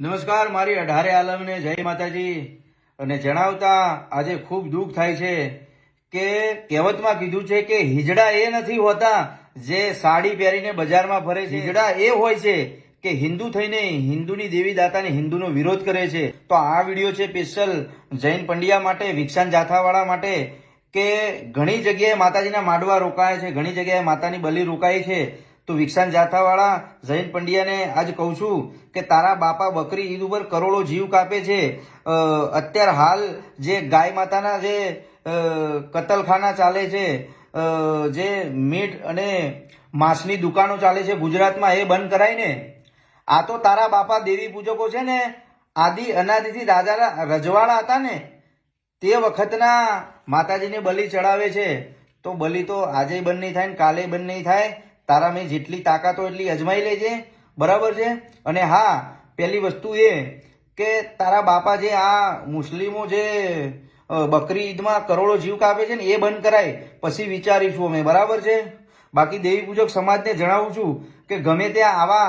નમસ્કાર, મારી અઢારે આલમને જય માતાજી. અને જણાવતા આજે ખૂબ દુઃખ થાય છે કે કહેવતમાં કીધું છે કે હિજડા એ નથી હોતા જે સાડી પહેરીને બજારમાં ફરે છે. હિજડા એ હોય છે કે હિન્દુ થઈને હિન્દુની દેવી દાતાને હિન્દુનો વિરોધ કરે છે. તો આ વિડીયો છે સ્પેશિયલ જૈન પંડ્યા માટે, વિક્ષાન જાથાવાળા માટે, કે ઘણી જગ્યાએ માતાજીના માંડવા રોકાય છે, ઘણી જગ્યાએ માતાની બલી રોકાય છે. તો વિક્ષાન જાથાવાળા જૈન પંડ્યાને આજ કહું છું કે તારા બાપા બકરી ઈદ ઉપર કરોડો જીવ કાપે છે. અત્યારે હાલ જે ગાય માતાના જે કતલખાના ચાલે છે, જે મીટ અને માંસની દુકાનો ચાલે છે ગુજરાતમાં, એ બંધ કરાય ને. આ તો તારા બાપા દેવી પૂજકો છે ને, આદિ અનાદિથી દાદાના રજવાડા હતા ને, તે વખતના માતાજીને બલી ચડાવે છે. તો બલી તો આજે બંધ નહીં થાય ને કાલે બંધ નહીં થાય. તારા મેં જેટલી તાકાત હોય એટલી અજમાઈ લેજે, બરાબર છે. અને હા, પહેલી વસ્તુ એ કે તારા બાપા જે આ મુસ્લિમો જે બકરી ઈદમાં કરોડો જીવ કાપે છે ને, એ બંધ કરાય પછી વિચારીશું અમે, બરાબર છે. બાકી દેવી પૂજક સમાજને જણાવું છું કે ગમે ત્યાં આવા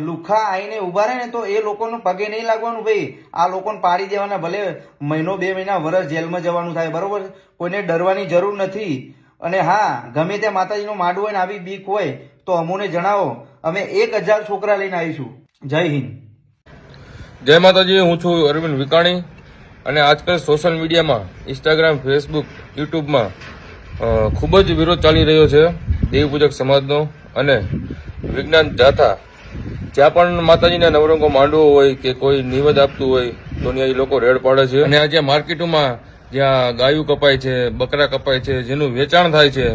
લુખા આવીને ઉભા રહે ને તો એ લોકોનું પગે નહીં લાગવાનું ભાઈ. આ લોકોને પાડી દેવાના, ભલે મહિનો 2 મહિના વર્ષ જેલમાં જવાનું થાય, બરોબર. કોઈને ડરવાની જરૂર નથી. અને હા, ગમે ત્યાં માતાજીનો માંડવો હોય ને આવી બીક હોય તો અમોને જણાવો, અમે 1000 છોકરા લઈને આવીશું. જય હિન્દ, જય માતાજી. હું છું અરવિંદ વિકાણી અને આજકાલ સોશિયલ મીડિયામાં ઇન્સ્ટાગ્રામ, ફેસબુક, યુટ્યુબમાં ખૂબ જ વિરોધ ચાલી રહ્યો છે દેવી પૂજક સમાજનો. અને વિજ્ઞાન જાથા જ્યાં પણ માતાજીના નવરંગો માંડવો હોય કે કોઈ નિવેદ આપતું હોય તો ત્યાં એ લોકો રેડ પાડે છે. અને આજે માર્કેટોમાં જ્યાં ગાયું કપાય છે, બકરા કપાય છે, જેનું વેચાણ થાય છે,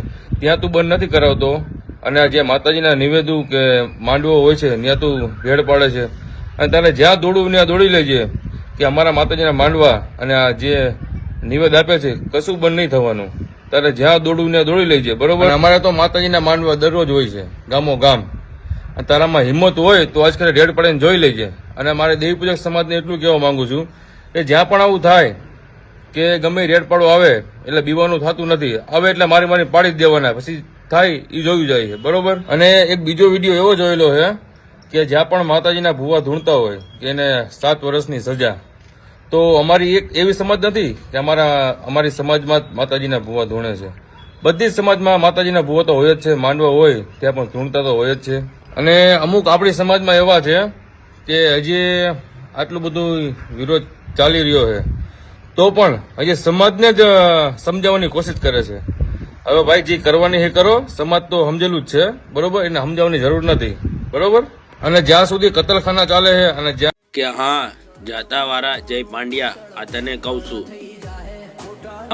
ત્યાં તું બંધ નથી કરાવતો. અને જે માતાજીના નિવેદું કે માંડવો હોય છે ત્યાં તું ભેડ પાડે છે. અને તારે જ્યાં દોડવું ત્યાં દોડી લેજે કે અમારા માતાજીના માંડવા અને આ જે નિવેદ આપે છે કશું બંધ નહીં થવાનું. તારે જ્યાં દોડવું ત્યાં દોડી લેજે, બરોબર. અમારે તો માતાજીના માંડવા દરરોજ હોય છે, ગામો ગામ. અને તારામાં હિંમત હોય તો આજકાલ રેડ પાડીને જોઈ લેજે. અને મારે દેવી પૂજક સમાજને એટલું કહેવા માંગુ છું કે જ્યાં પણ આવું થાય કે ગમે રેડ પાડો આવે એટલે બીવાનું થતું નથી. આવે એટલે મારી પાડી જ દેવાના, પછી થાય એ જોયું જાય છે, બરોબર. અને એક બીજો વિડીયો એવો જોયેલો છે કે જ્યાં પણ માતાજીના ભૂવા ધૂણતા હોય કે એને 7 વર્ષની સજા. તો અમારી એક એવી સમજ નથી કે અમારી સમાજમાં માતાજીના ભૂવા ધૂણે છે. બધી જ સમાજમાં માતાજીના ભૂવા તો હોય જ છે, માંડવા હોય ત્યાં પણ ધૂણતા તો હોય જ છે. અને અમુક આપણી સમાજમાં એવા છે કે હજી આટલું બધું વિરોધ ચાલી રહ્યો છે તો પણ હજી સમાજને જ સમજાવવાની કોશિશ કરે છે. હવે ભાઈ જે કરવાની એ કરો, સમાજ તો સમજેલું જ છે, બરોબર. એને સમજાવવાની જરૂર નથી, બરોબર. અને જ્યાં સુધી કતલખાના ચાલે છે અને જ્યાં કે હા જાતાવાળા જય પાંડ્યા, આ તને કહું છું,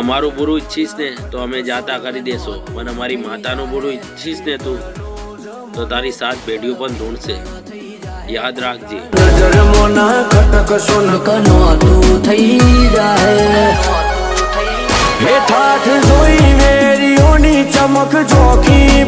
અમારું બુરું ઈચ્છીશ ને તો અમે જાતા કરી દેશો, પણ અમારી માતાનું બુરું ઈચ્છીશ ને તું તો તારી 7 પેઢીઓ પણ ઢૂંઢશે, યાદ રાખજે. નજર મોના કટક સોનકનો તું થઈ જાય, હે ઠાઠ જોઈ વેરીઓની ચમક જોખી.